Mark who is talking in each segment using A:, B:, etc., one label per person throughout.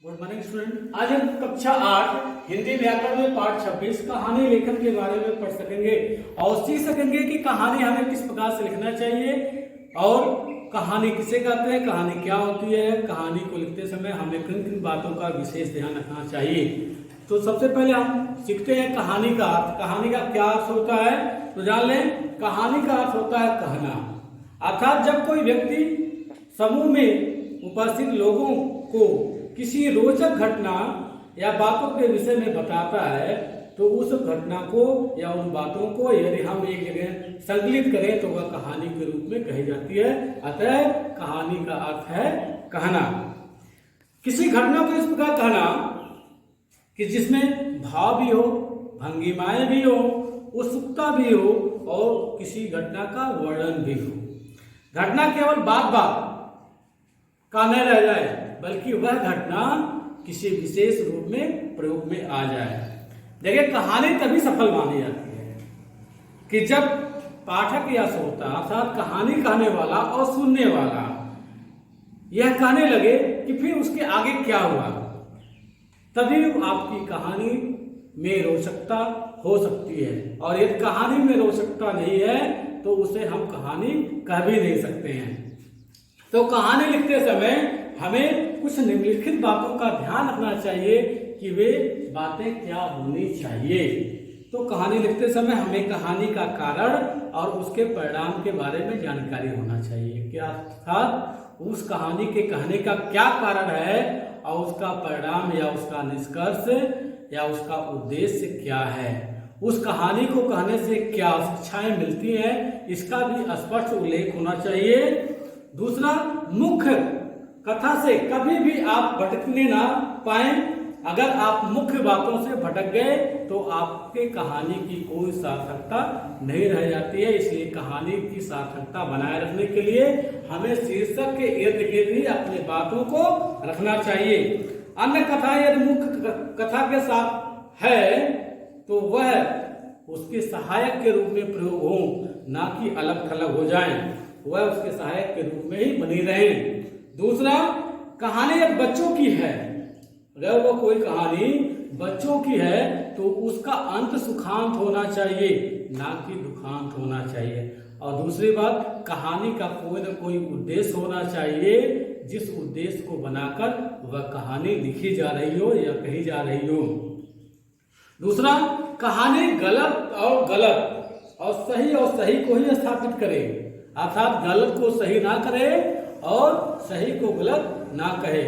A: Good morning student. आज हम कक्षा 8 हिंदी व्याकरण में पाठ 26 कहानी लेखन के बारे में पढ़ सकेंगे और सीख सकेंगे कि कहानी हमें किस प्रकार से लिखना चाहिए और कहानी किसे कहते हैं, कहानी क्या होती है, कहानी को लिखते समय हमें किन किन बातों का विशेष ध्यान रखना चाहिए। तो सबसे पहले हम सीखते हैं कहानी का अर्थ। कहानी का क्या अर्थ होता है तो जान लें। कहानी का अर्थ होता है कहना, अर्थात जब कोई व्यक्ति समूह में उपस्थित लोगों को किसी रोचक घटना या बातों के विषय में बताता है तो उस घटना को या उन बातों को यदि हम एक जगह संकलित करें तो वह कहानी के रूप में कही जाती है। अतः कहानी का अर्थ है कहना। किसी घटना को इस प्रकार कहना कि जिसमें भाव भी हो, भंगिमाएं भी हो, उत्सुकता भी हो और किसी घटना का वर्णन भी हो। घटना केवल बात का न रह जाए बल्कि वह घटना किसी विशेष रूप में प्रयोग में आ जाए। देखिए, कहानी तभी सफल मानी जाती है कि जब पाठक या श्रोता अर्थात कहानी कहने वाला और सुनने वाला यह कहने लगे कि फिर उसके आगे क्या हुआ, तभी आपकी कहानी में रोचकता हो सकती है। और यदि कहानी में रोचकता नहीं है तो उसे हम कहानी कह भी नहीं सकते हैं। तो कहानी लिखते समय हमें कुछ निम्नलिखित बातों का ध्यान रखना चाहिए कि वे बातें क्या होनी चाहिए। तो कहानी लिखते समय हमें कहानी का कारण और उसके परिणाम के बारे में जानकारी होना चाहिए। क्या अर्थात उस कहानी के कहने का क्या कारण है और उसका परिणाम या उसका निष्कर्ष या उसका उद्देश्य क्या है। उस कहानी को कहने से क्या शिक्षाएं मिलती हैं, इसका भी स्पष्ट उल्लेख होना चाहिए। दूसरा, मुख्य कथा से कभी भी आप भटकने ना पाए। अगर आप मुख्य बातों से भटक गए तो आपके कहानी की कोई सार्थकता नहीं रह जाती है। इसलिए कहानी की सार्थकता बनाए रखने के लिए हमें शीर्षक के इर्द गिर्द ही अपनी बातों को रखना चाहिए। अन्य कथाएं यदि मुख्य कथा के साथ है तो वह उसके सहायक के रूप में प्रयोग हो, ना कि अलग थलग हो जाए। वह उसके सहायक के रूप में ही बनी रहे। दूसरा, कहानी एक बच्चों की है। अगर वो कोई कहानी बच्चों की है तो उसका अंत सुखांत होना चाहिए, ना कि दुखांत होना चाहिए। और दूसरी बात, कहानी का कोई न कोई उद्देश्य होना चाहिए, जिस उद्देश्य को बनाकर वह कहानी लिखी जा रही हो या कही जा रही हो। दूसरा, कहानी गलत और सही को ही स्थापित करे, अर्थात गलत को सही ना करे और सही को गलत ना कहे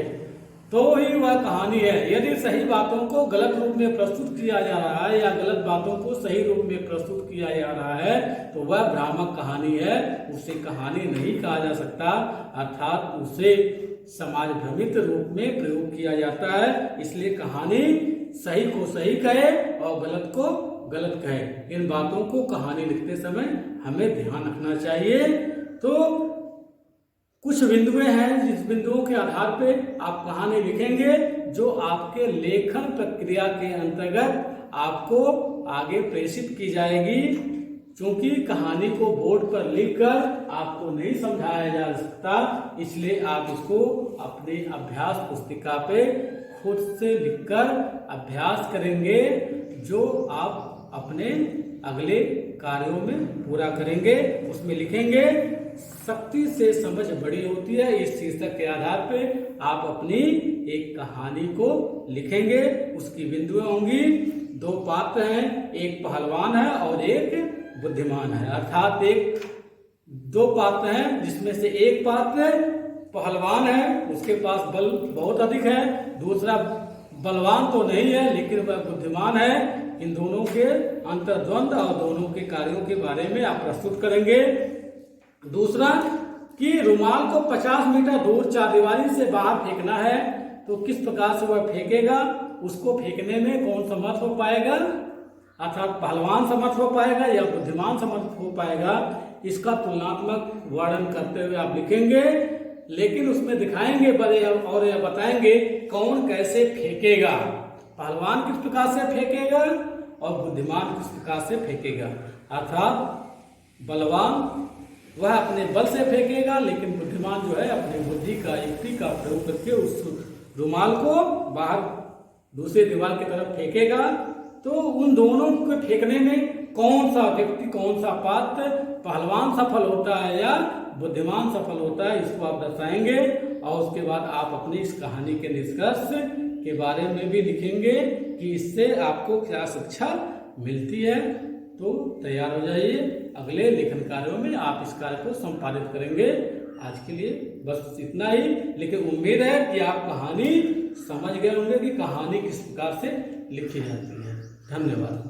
A: तो ही वह कहानी है। यदि सही बातों को गलत रूप में प्रस्तुत किया जा रहा है या गलत बातों को सही रूप में प्रस्तुत किया जा रहा है तो वह भ्रामक कहानी है, उसे कहानी नहीं कहा जा सकता। अर्थात उसे समाज भ्रमित रूप में प्रयोग किया जाता है। इसलिए कहानी सही को सही कहे और गलत को गलत कहे। इन बातों को कहानी लिखते समय हमें ध्यान रखना चाहिए। तो कुछ बिंदुएं हैं जिस बिंदुओं के आधार पे आप कहानी लिखेंगे जो आपके लेखन प्रक्रिया के अंतर्गत आपको आगे प्रेषित की जाएगी। क्योंकि कहानी को बोर्ड पर लिखकर आपको नहीं समझाया जा सकता, इसलिए आप इसको अपनी अभ्यास पुस्तिका पे खुद से लिखकर अभ्यास करेंगे, जो आप अपने अगले कार्यों में पूरा करेंगे। उसमें लिखेंगे, शक्ति से समझ बड़ी होती है। इस शीर्षक के आधार पे आप अपनी एक कहानी को लिखेंगे। उसकी बिंदुएं होंगी, दो पात्र हैं, एक पहलवान है और एक बुद्धिमान है। अर्थात दो पात्र हैं जिसमें से एक पात्र पहलवान है, उसके पास बल बहुत अधिक है। दूसरा बलवान तो नहीं है लेकिन वह बुद्धिमान है। इन दोनों के अंतर्द्वंद और दोनों के कार्यों के बारे में आप प्रस्तुत करेंगे। दूसरा, कि रुमाल को 50 मीटर दूर चारदीवारी से बाहर फेंकना है तो किस प्रकार से वह फेंकेगा, उसको फेंकने में कौन समर्थ हो पाएगा, अर्थात पहलवान समर्थ हो पाएगा या बुद्धिमान समर्थ हो पाएगा, इसका तुलनात्मक वर्णन करते हुए आप लिखेंगे। लेकिन उसमें दिखाएंगे और यह बताएंगे कौन कैसे फेंकेगा, पहलवान किस प्रकार से फेंकेगा और बुद्धिमान किस प्रकार से फेंकेगा। अर्थात बलवान वह अपने बल से फेंकेगा लेकिन बुद्धिमान जो है अपनी बुद्धि का, युक्ति का प्रयोग करके उस रुमाल को बाहर दूसरे दीवार की तरफ फेंकेगा, तो उन दोनों को फेंकने में कौन सा व्यक्ति, कौन सा पात्र पहलवान सफल होता है या बुद्धिमान सफल होता है, इसको आप दर्शाएंगे। और उसके बाद आप अपनी इस कहानी के निष्कर्ष के बारे में भी लिखेंगे कि इससे आपको क्या शिक्षा मिलती है। तो तैयार हो जाइए, अगले लेखन कार्यों में आप इस कार्य को संपादित करेंगे। आज के लिए बस इतना ही, लेकिन उम्मीद है कि आप कहानी समझ गए होंगे कि कहानी किस प्रकार से लिखी जाती है। धन्यवाद।